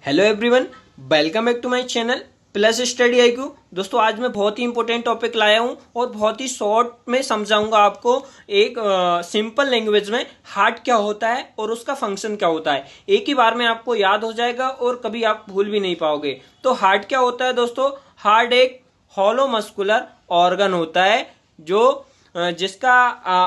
Hello everyone, welcome back to my channel plus study IQ। दोस्तों आज मैं बहुत ही इंपॉर्टेंट टॉपिक लाया हूं और बहुत ही शॉर्ट में समझाऊंगा आपको एक सिंपल लैंग्वेज में हार्ट क्या होता है और उसका फंक्शन क्या होता है। एक ही बार में आपको याद हो जाएगा और कभी आप भूल भी नहीं पाओगे। तो हार्ट क्या होता है दोस्तों? हार्ट एक हॉलो मस्कुलर ऑर्गन होता है जो जिसका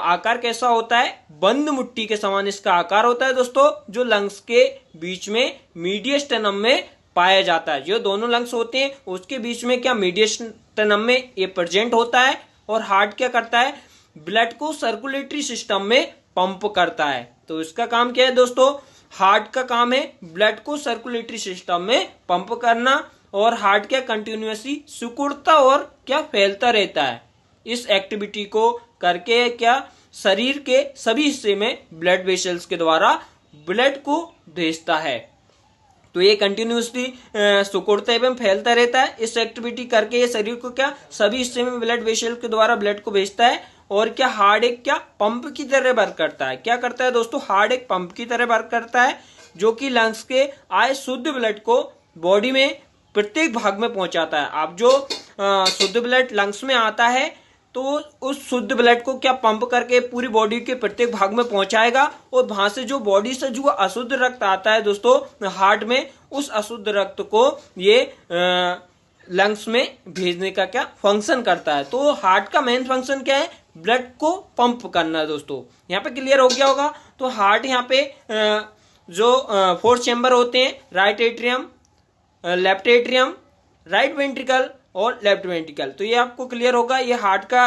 आकार कैसा होता है? बंद मुट्ठी के समान इसका आकार होता है दोस्तों, जो लंग्स के बीच में मीडियस्टेनम में पाया जाता है। जो दोनों लंग्स होते हैं उसके बीच में क्या मीडियस्टेनम में ये प्रेजेंट होता है। और हार्ट क्या करता है? ब्लड को सर्कुलेटरी सिस्टम में पंप करता है। तो इसका काम क्या है दोस्तों? हार्ट का काम है ब्लड को सर्कुलेटरी सिस्टम में पंप करना। और हार्ट क्या कंटिन्यूसली सिकुड़ता और क्या फैलता रहता है। इस एक्टिविटी को करके क्या शरीर के सभी हिस्से में ब्लड वेसल्स के द्वारा ब्लड को भेजता है। तो ये कंटिन्यूसली सिकुड़ता एवं फैलता रहता है। इस एक्टिविटी करके ये शरीर को क्या सभी हिस्से में ब्लड वेसल के द्वारा ब्लड को भेजता है। और क्या हार्ट एक क्या पंप की तरह वर्क करता है। क्या करता है दोस्तों? हार्ट एक पंप की तरह वर्क करता है जो कि लंग्स के आए शुद्ध ब्लड को बॉडी में प्रत्येक भाग में पहुंचाता है। आप जो शुद्ध ब्लड लंग्स में आता है तो उस शुद्ध ब्लड को क्या पंप करके पूरी बॉडी के प्रत्येक भाग में पहुंचाएगा। और वहां से जो बॉडी से जो अशुद्ध रक्त आता है दोस्तों हार्ट में, उस अशुद्ध रक्त को ये लंग्स में भेजने का क्या फंक्शन करता है। तो हार्ट का मेन फंक्शन क्या है? ब्लड को पंप करना है दोस्तों। यहाँ पे क्लियर हो गया होगा। तो हार्ट यहाँ पे जो 4 चैम्बर होते हैं, right atrium, left atrium, right ventricle और लेफ्ट वेंट्रिकल। तो ये आपको क्लियर होगा। ये हार्ट का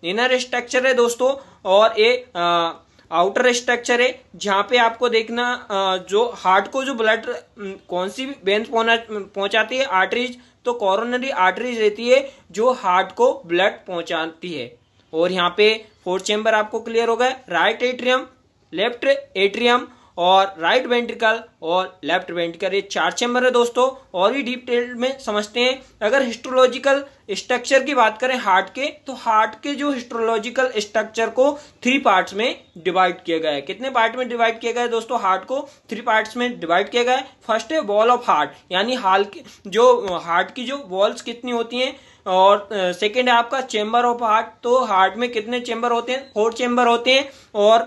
इनर स्ट्रक्चर है दोस्तों और ये आउटर स्ट्रक्चर है। जहां पे आपको देखना जो हार्ट को जो ब्लड कौन सी वेन पहुंचाती है? आर्टरीज। तो कोरोनरी आर्टरीज रहती है जो हार्ट को ब्लड पहुंचाती है। और यहाँ पे 4 चैम्बर आपको क्लियर होगा। राइट एट्रियम, लेफ्ट एट्रियम और राइट वेंट्रिकल और लेफ्ट वेंट्रिकल, ये 4 चैम्बर है दोस्तों। और भी डिटेल में समझते हैं। अगर हिस्टोलॉजिकल स्ट्रक्चर की बात करें हार्ट के, तो हार्ट के जो हिस्टोलॉजिकल स्ट्रक्चर को 3 पार्ट्स में डिवाइड किया गया है। कितने पार्ट में डिवाइड किया गया है दोस्तों? हार्ट को 3 पार्ट्स में डिवाइड किया गया है। फर्स्ट है वॉल ऑफ हार्ट, यानी जो हार्ट की जो वॉल्स कितनी होती हैं। और सेकेंड है आपका चेम्बर ऑफ हार्ट। तो हार्ट में कितने चेम्बर होते हैं? 4 चेम्बर होते हैं। और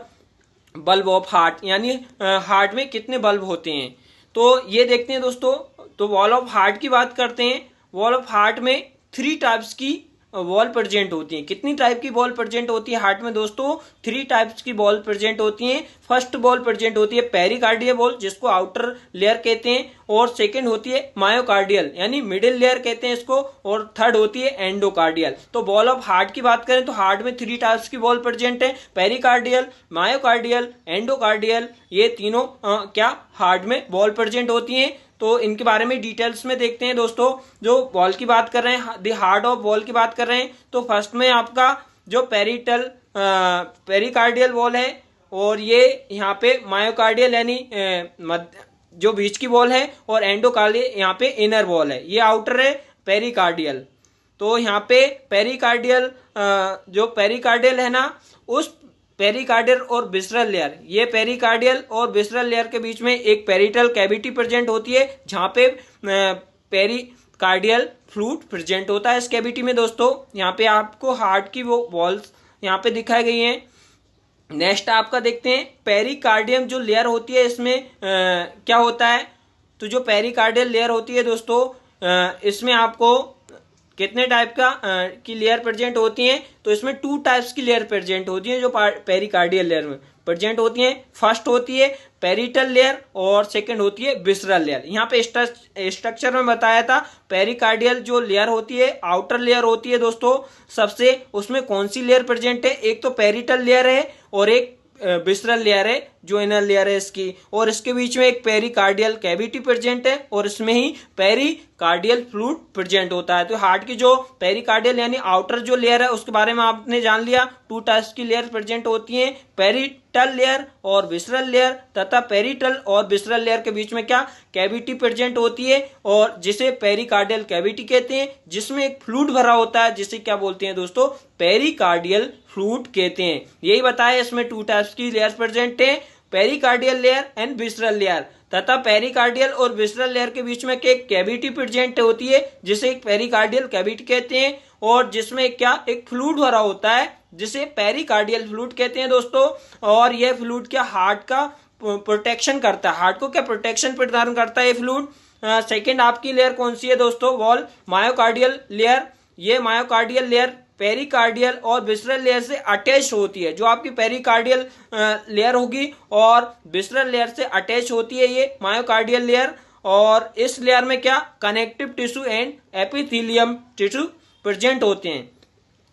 बल्ब ऑफ हार्ट, यानी हार्ट में कितने बल्ब होते हैं। तो ये देखते हैं दोस्तों। तो वॉल ऑफ हार्ट की बात करते हैं। वॉल ऑफ हार्ट में 3 टाइप्स की वॉल प्रेजेंट होती है। कितनी टाइप की वॉल प्रेजेंट होती है हार्ट में दोस्तों? 3 टाइप्स की वॉल प्रेजेंट होती है। फर्स्ट वॉल प्रेजेंट होती है पेरिकार्डियल वॉल, जिसको आउटर लेयर कहते हैं। और सेकंड होती है मायोकार्डियल, यानी मिडिल लेयर कहते हैं इसको। और थर्ड होती है एंडोकार्डियल। तो वॉल ऑफ हार्ट की बात करें तो हार्ट में 3 टाइप्स की वॉल प्रेजेंट है, पेरिकार्डियल, मायोकार्डियल, एंडोकार्डियल। ये तीनों क्या हार्ट में वॉल प्रेजेंट होती है। तो इनके बारे में डिटेल्स में देखते हैं दोस्तों। जो वॉल की बात कर रहे हैं, द हार्ट ऑफ वॉल की बात कर रहे हैं, तो फर्स्ट में आपका जो पेरिकार्डियल वॉल है। और ये यहाँ पे मायोकार्डियल यानी जो बीच की वॉल है। और एंडोकार्डियल यहाँ पे इनर वॉल है। ये आउटर है पेरिकार्डियल। तो यहाँ पे पेरिकार्डियल जो पेरिकार्डियल है ना, उस पेरिकार्डियल और विसरल लेयर, ये पेरिकार्डियल और विसरल लेयर के बीच में एक पेरिटल कैविटी प्रेजेंट होती है, जहां पे पेरिकार्डियल फ्लूइड प्रेजेंट होता है इस कैविटी में दोस्तों। यहाँ पे आपको हार्ट की वो वॉल्स यहाँ पे दिखाई गई हैं। नेक्स्ट आपका देखते हैं पेरिकार्डियम जो लेयर होती है, इसमें क्या होता है? तो जो पेरिकार्डियल लेयर होती है दोस्तों, इसमें आपको कितने टाइप की लेयर प्रेजेंट होती हैं? तो इसमें 2 टाइप्स की लेयर प्रेजेंट होती है जो पेरिकार्डियल लेयर में प्रेजेंट होती है। फर्स्ट होती है पेरिटल लेयर और सेकंड होती है विसरल लेयर। यहाँ पे स्ट्रक्चर में बताया था पेरिकार्डियल जो लेयर होती है, आउटर लेयर होती है दोस्तों सबसे। उसमें कौन सी लेयर प्रेजेंट है? एक तो पेरिटल लेयर है और एक विसरल लेयर है जो इनर लेयर है इसकी। और इसके बीच में एक पेरिकार्डियल कैविटी प्रेजेंट है और इसमें ही पेरिकार्डियल फ्लूइड प्रेजेंट होता है। तो हार्ट की जो पेरिकार्डियल यानी आउटर जो लेयर है उसके बारे में आपने जान लिया। 2 टाइप्स की लेयर प्रेजेंट होती हैं, पेरिटल लेयर और विसरल लेयर। तथा पेरिटल और विसरल लेयर के बीच में क्या कैविटी प्रेजेंट होती है, और जिसे पेरिकार्डियल कैविटी कहते हैं, जिसमें एक फ्लूइड भरा होता है, जिसे क्या बोलते हैं दोस्तों? पेरिकार्डियल फ्लूइड कहते हैं। यही बताया इसमें 2 टाइप्स की लेयर प्रेजेंट है, pericardial layer and visceral layer. तथा पेरिकार्डियल और विसरल लेयर के बीच में एक कैविटी प्रेजेंट होती है जिसे एक पेरिकार्डियल कैविटी कहते हैं, और जिसमें क्या एक फ्लूइड भरा होता है जिसे पेरिकार्डियल फ्लूइड कहते हैं दोस्तों। और यह फ्लूइड क्या हार्ट का प्रोटेक्शन करता है, हार्ट को क्या प्रोटेक्शन प्रदान करता है ये फ्लूइड। सेकेंड आपकी लेयर कौन सी है दोस्तों, वॉल मायोकार्डियल लेयर। ये मायोकार्डियल लेयर पेरिकार्डियल और विसरल लेयर से अटैच होती है। जो आपकी पेरिकार्डियल लेयर होगी और विसरल लेयर से अटैच होती है ये मायोकार्डियल लेयर। और इस लेयर में क्या connective tissue and epithelium tissue present होते हैं।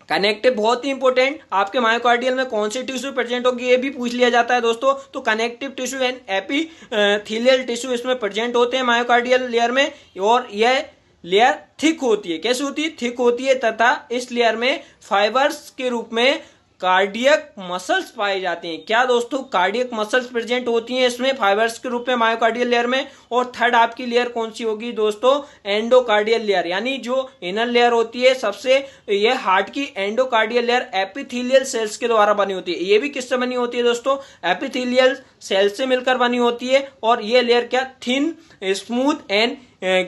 कनेक्टिव बहुत ही इंपॉर्टेंट, आपके मायोकार्डियल में कौन सी टिश्यू प्रेजेंट होगी ये भी पूछ लिया जाता है दोस्तों। तो connective tissue and epithelial tissue इसमें प्रेजेंट होते हैं मायोकार्डियल लेयर में। और यह लेयर थिक होती है, कैसी होती है, थिक होती है, तथा इस लेयर में फाइबर्स के रूप में कार्डियक मसल्स पाए जाते हैं। क्या दोस्तों, कार्डियक मसल्स प्रेजेंट होती हैं इसमें फाइबर्स के रूप में मायोकार्डियल लेयर में। और थर्ड आपकी लेयर कौन सी होगी दोस्तों, एंडोकार्डियल लेयर, यानी जो इनर लेयर होती है सबसे, ये हार्ट की एंडोकार्डियल लेयर एपिथेलियल सेल्स के द्वारा बनी होती है। ये भी किससे बनी होती है दोस्तों, एपिथेलियल सेल से मिलकर बनी होती है। और ये लेयर क्या थिन स्मूथ एंड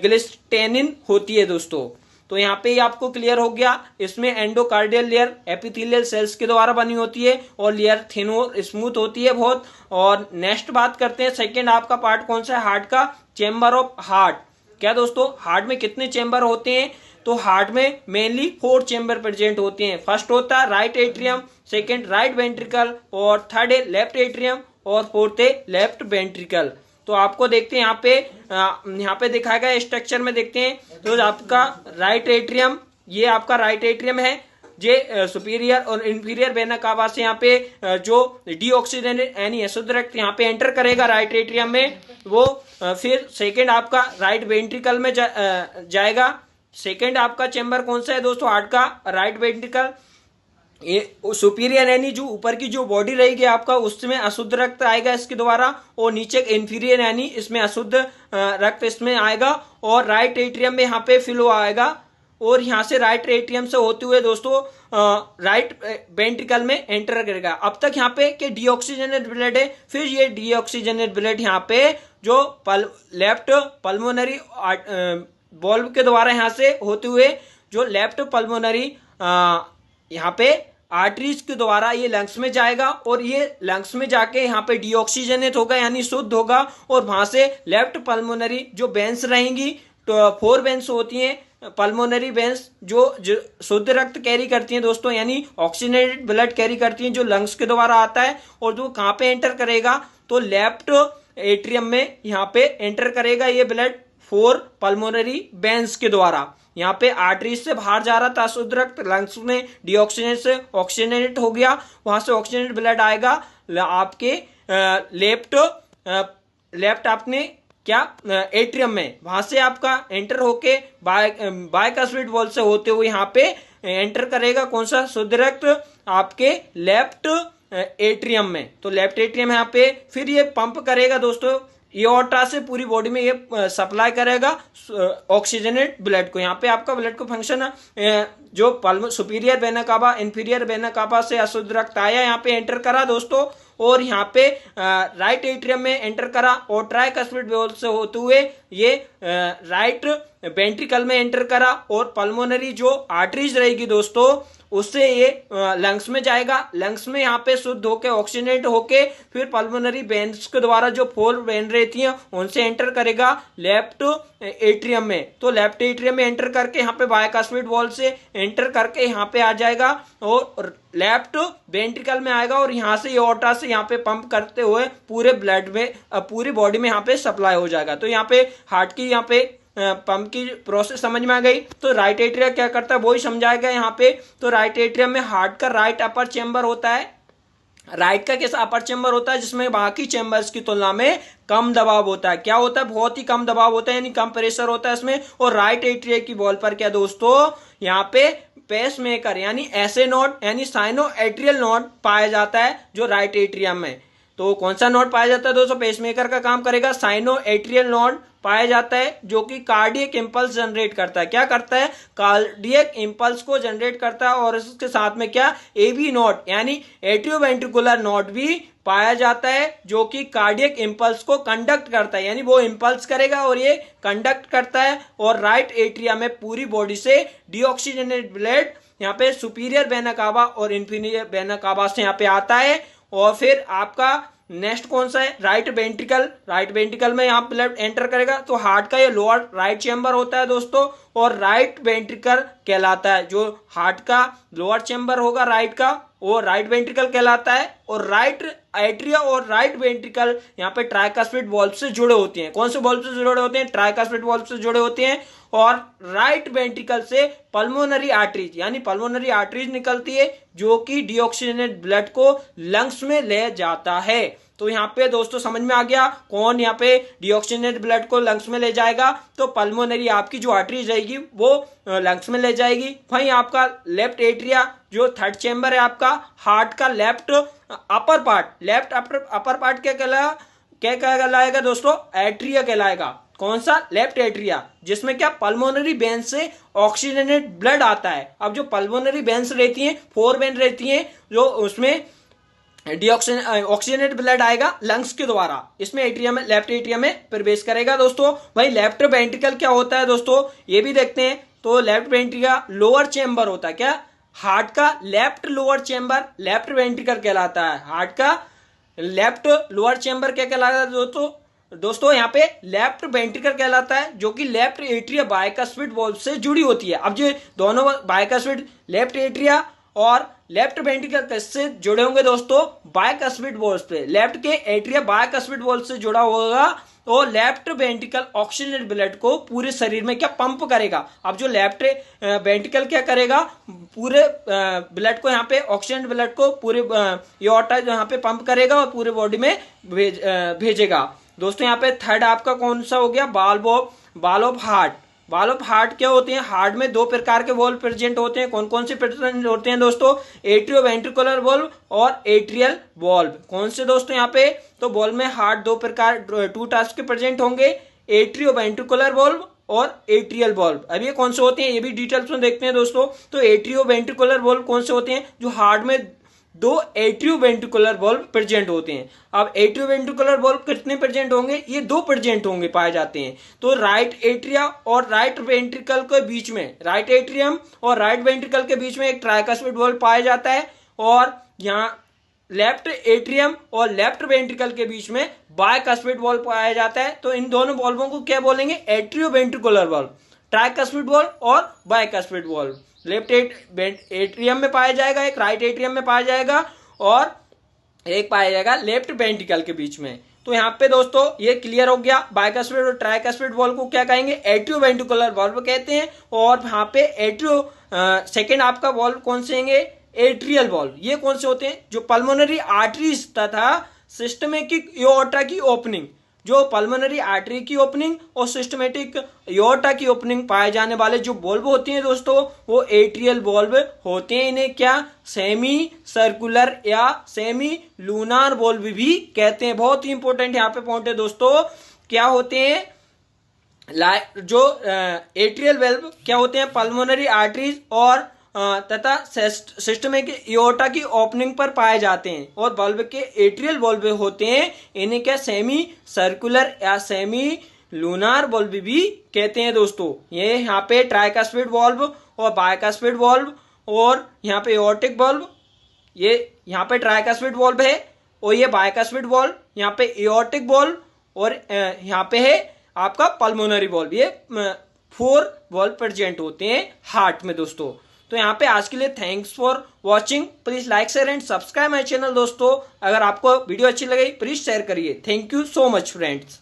ग्लिस्टेनिन होती है दोस्तों। तो यहाँ पे आपको क्लियर हो गया, इसमें एंडोकार्डियल लेयर एपिथेलियल सेल्स के द्वारा बनी होती है और लेयर थिन और स्मूथ होती है बहुत। और नेक्स्ट बात करते हैं, सेकंड आपका पार्ट कौन सा है, हार्ट का, चेम्बर ऑफ हार्ट। क्या दोस्तों, हार्ट में कितने चेम्बर होते हैं, तो हार्ट में मेनली 4 चेम्बर प्रेजेंट होते हैं। फर्स्ट होता है right atrium, second right ventricle, और थर्ड है लेफ्ट एट्रियम, और फोर्थ है लेफ्ट वेंट्रिकल। तो आपको देखते हैं यहाँ पे दिखाया गया स्ट्रक्चर में देखते हैं। तो आपका राइट एट्रियम, ये आपका राइट एट्रियम है, ये सुपीरियर और इंफीरियर वेना कावा से यहाँ पे जो डीऑक्सीजनेटेड यानी अशुद्ध रक्त यहाँ पे एंटर करेगा राइट एट्रियम में, वो फिर सेकेंड आपका राइट वेंट्रिकल में जाएगा। सेकेंड आपका चेम्बर कौन सा है दोस्तों, हार्ट का, राइट वेंट्रिकल। ये सुपीरियर यानी जो ऊपर की जो बॉडी रहेगी आपका, उसमें अशुद्ध रक्त आएगा इसके द्वारा, और नीचे इंफीरियर यानी इसमें अशुद्ध रक्त इसमें आएगा, और राइट एट्रियम में यहाँ पे फ्लो आएगा, और यहाँ से राइट एट्रियम से होते हुए दोस्तों राइट वेंट्रिकल में एंटर करेगा। अब तक यहाँ पे कि डीऑक्सीजनेट ब्लड है, फिर ये डीऑक्सीजनेट ब्लड यहाँ पे जो लेफ्ट पल्मोनरी बॉल्व के द्वारा यहाँ से होते हुए जो लेफ्ट पल्मोनरी यहाँ पे आर्टरीज के द्वारा ये लंग्स में जाएगा, और ये लंग्स में जाके यहाँ पे डीऑक्सीजनेट होगा यानी शुद्ध होगा, और वहां से लेफ्ट पल्मोनरी जो वेन्स रहेंगी, तो 4 वेन्स होती हैं पल्मोनरी वेन्स जो शुद्ध रक्त कैरी करती हैं दोस्तों, यानी ऑक्सीजनेटेड ब्लड कैरी करती हैं, जो लंग्स के द्वारा आता है। और जो कहाँ पे एंटर करेगा, तो लेफ्ट एट्रियम में यहाँ पे एंटर करेगा ये ब्लड 4 पल्मोनरी वेन्स के द्वारा। यहाँ पे आर्टरीज से बाहर जा रहा था शुद्ध रक्त, लंग्स में डीऑक्सीजनेट से ऑक्सीजनेट हो गया, वहां से ऑक्सीजनेट ब्लड आएगा आपके लेफ्ट आपने क्या एट्रियम में, वहां से आपका एंटर होके बायकास्पिड वॉल से होते हुए यहाँ पे एंटर करेगा कौन सा, शुद्ध रक्त आपके लेफ्ट एट्रियम में। तो लेफ्ट एट्रियम यहाँ पे फिर ये पंप करेगा दोस्तों, एओर्टा से पूरी बॉडी में ये सप्लाई करेगा ऑक्सीजनेट ब्लड को। यहाँ पे आपका ब्लड को फंक्शन जो superior vena cava inferior vena cava से अशुद्ध रक्त आया, यहाँ पे एंटर करा दोस्तों, और यहाँ पे राइट एट्रियम में एंटर करा, और ट्राइकस्पिड वॉल्व से होते हुए ये राइट वेंट्रिकल में एंटर करा, और पल्मोनरी जो आर्टरीज रहेगी दोस्तों उससे ये लंग्स में जाएगा, लंग्स में यहाँ पे शुद्ध होके ऑक्सीजनेट होके फिर पल्मोनरी वेन्स के द्वारा जो 4 वेन रहती हैं उनसे एंटर करेगा लेफ्ट एट्रियम में। तो लेफ्ट एट्रियम में एंटर करके यहाँ पे बायकास्पिड वॉल से एंटर करके यहाँ पे आ जाएगा, और लेफ्ट वेंट्रिकल में आएगा, और यहाँ से एओर्टा से यहाँ पे पंप करते हुए पूरे ब्लड में पूरी बॉडी में यहाँ पे सप्लाई हो जाएगा। तो यहाँ पे हार्ट की यहाँ पे पंप की प्रोसेस समझ में आ गई। तो राइट एट्रियम क्या करता है वो ही समझाएगा यहाँ पे। तो राइट एट्रियम में हार्ट का राइट अपर चेम्बर होता है, राइट का कैसा अपर चेम्बर होता है जिसमें बाकी चेम्बर्स की तुलना में कम दबाव होता है। क्या होता है, बहुत ही कम दबाव होता है, यानी कम प्रेशर होता है इसमें। और राइट एट्रियम की वॉल पर क्या दोस्तों, यहाँ पे पेस मेकर यानी ऐसे नोड यानी साइनो एट्रियल नोड पाया जाता है जो राइट एट्रियम में। तो कौन सा नोड पाया जाता है दोस्तों, पेसमेकर का काम करेगा, साइनो एट्रियल नोड पाया जाता है जो कि कार्डियक इंपल्स जनरेट करता है। क्या करता है, कार्डियक इंपल्स को जनरेट करता है, और इसके साथ में क्या एवी नोड यानी एट्रियोवेंट्रिकुलर नोड भी पाया जाता है जो कि कार्डियक इंपल्स को कंडक्ट करता है, यानी वो इंपल्स करेगा और ये कंडक्ट करता है। और राइट एट्रिया में पूरी बॉडी से डीऑक्सीजनेटेड ब्लड यहाँ पे सुपीरियर वेना कावा और इंफीरियर वेना कावा से यहाँ पे आता है। और फिर आपका नेक्स्ट कौन सा है, राइट वेंट्रिकल। राइट वेंट्रिकल में यहाँ ब्लड एंटर करेगा तो हार्ट का ये लोअर राइट चैम्बर होता है दोस्तों, और राइट वेंट्रिकल कहलाता है। जो हार्ट का लोअर चैम्बर होगा राइट का, वो राइट वेंट्रिकल कहलाता है। और राइट एट्रिया और राइट वेंट्रिकल यहाँ पे ट्राइकस्पिड वॉल्व से जुड़े होते हैं। कौन से वॉल्व से जुड़े होते हैं, ट्राइकस्पिड वॉल्व से जुड़े होते हैं। और राइट वेंट्रिकल से पल्मोनरी आर्टरीज, यानी पल्मोनरी आर्टरीज निकलती है जो कि डीऑक्सीजनेटेड ब्लड को लंग्स में ले जाता है। तो यहाँ पे दोस्तों समझ में आ गया कौन यहाँ पे डीऑक्सीजनेटेड ब्लड को लंग्स में ले जाएगा, तो पल्मोनरी आपकी जो आर्टरीज रहेगी वो लंग्स में ले जाएगी। वहीं आपका लेफ्ट एट्रिया जो थर्ड चैम्बर है आपका हार्ट का left upper part, left upper part क्या कहलाएगा दोस्तों, एट्रिया कहलाएगा। कौन सा, लेफ्ट एट्रिया, जिसमें क्या पल्मोनरी वेन से ऑक्सीजनेटेड ब्लड आता है। अब जो पल्मोनरी वेन्स रहती हैं, 4 वेन रहती हैं, जो उसमें ऑक्सीजनेटेड ब्लड आएगा लंग्स के द्वारा, इसमें एट्रिया में, लेफ्ट एट्रिया में प्रवेश करेगा दोस्तों। वही लेफ्ट वेंट्रिकल क्या होता है दोस्तों, ये भी देखते हैं। तो लेफ्ट वेंट्रिकल लोअर चैम्बर होता है, क्या, हार्ट का left lower chamber left ventricle कहलाता है। हार्ट का लेफ्ट लोअर चैम्बर क्या कहलाता है दोस्तों यहाँ पे लेफ्ट वेंट्रिकल कहलाता है, जो कि लेफ्ट एट्रिया बाइकस्पिड वॉल्व से जुड़ी होती है। अब जो दोनों बाइकस्पिड, लेफ्ट एट्रिया और लेफ्ट वेंट्रिकल किससे जुड़े होंगे दोस्तों, बाइकस्पिड वॉल्व पे। लेफ्ट के एट्रिया बाइकस्पिड वॉल्व से जुड़ा होगा तो लेफ्ट वेंट्रिकल ऑक्सीजनेटेड ब्लड को पूरे शरीर में क्या पंप करेगा। अब जो लेफ्ट वेंट्रिकल क्या करेगा, पूरे ब्लड को यहाँ पे ऑक्सीजन ब्लड को पूरे एओर्टा यहाँ पे पंप करेगा और पूरे बॉडी में भेजेगा दोस्तों। यहाँ पे थर्ड आपका कौन सा हो गया, बाल ऑफ हार्ट। बाल ऑफ हार्ट क्या होते हैं, हार्ट में 2 प्रकार के वॉल्व प्रेजेंट होते हैं। कौन कौन से प्रेजेंट होते हैं दोस्तों, एट्रियोवेंट्रिकुलर वॉल्व और एट्रियल वॉल्व। कौन से दोस्तों यहाँ पे, तो वॉल्व में हार्ट 2 प्रकार 2 टाइप्स के प्रेजेंट होंगे, एट्रियोवेंट्रिकुलर वॉल्व और एट्रियल वॉल्व। अब ये कौन से होते हैं, ये भी डिटेल्स में देखते हैं दोस्तों। तो एट्रियोवेंट्रिकुलर वॉल्व कौन से होते हैं, जो हार्ट में 2 एट्रियोवेंट्रिकुलर वॉल्व प्रेजेंट होते हैं। अब एट्रियोवेंट्रिकुलर वॉल्व कितने प्रेजेंट होंगे, ये 2 प्रेजेंट होंगे, पाए जाते हैं। तो राइट एट्रिया और राइट वेंट्रिकल के बीच में, राइट एट्रियम और राइट वेंट्रिकल के बीच में एक ट्राइकस्पिड वॉल्व पाया जाता है। और यहाँ लेफ्ट एट्रियम और लेफ्ट वेंट्रिकल के बीच में बाइकस्पिड वॉल्व पाया जाता है। तो इन दोनों वॉल्वों को क्या बोलेंगे, एट्रियोवेंट्रिकुलर वॉल्व, ट्राइकस्पिड वॉल्व और बाइकस्पिड वॉल्व। लेफ्ट एट्रियम में पाया जाएगा, एक राइट एट्रियम में पाया जाएगा और एक पाया जाएगा लेफ्ट वेंट्रिकल के बीच में। तो यहाँ पे दोस्तों ये क्लियर हो गया, बाइकस्पिड और ट्राइकस्पिड वॉल्व को क्या कहेंगे, एट्रियोवेंट्रिकुलर वॉल्व कहते हैं। और यहाँ पे सेकेंड आपका वॉल्व कौन से होंगे, एट्रियल वॉल्व। ये कौन से होते हैं, जो पल्मोनरी आर्टरीज तथा सिस्टमैटिक एओर्टा की ओपनिंग, जो पल्मोनरी आर्टरी की ओपनिंग और सिस्टमेटिक एओर्टा की ओपनिंग पाए जाने वाले जो वॉल्व होती हैं दोस्तों, वो एट्रियल वॉल्व होते हैं। इन्हें क्या, सेमी सर्कुलर या सेमी लूनार वॉल्व भी कहते हैं। बहुत ही इंपॉर्टेंट यहाँ पे पॉइंट है दोस्तों, क्या होते हैं, जो एट्रियल वॉल्व क्या होते हैं, पल्मोनरी आर्टरीज और तथा सिस्टम के एओर्टा की ओपनिंग पर पाए जाते हैं। और वॉल्व के एट्रियल वॉल्व होते हैं, इन्हें क्या, सेमी सर्कुलर या सेमी लूनार वॉल्व भी कहते हैं दोस्तों। ये यहाँ पे ट्राइकस्पिड वॉल्व और बाइकस्पिड वॉल्व और यहाँ पे एओर्टिक वॉल्व, ये यहाँ पे ट्राइकस्पिड वॉल्व है और ये बाइकस्पिड वॉल्व, यहाँ पे एओर्टिक वॉल्व और यहाँ पे है आपका पल्मोनरी वॉल्व। ये 4 वॉल्व प्रेजेंट होते हैं हार्ट में दोस्तों। तो यहाँ पे आज के लिए thanks for watching. Please like share and subscribe my channel दोस्तों। अगर आपको वीडियो अच्छी लगी प्लीज शेयर करिए। Thank you so much friends.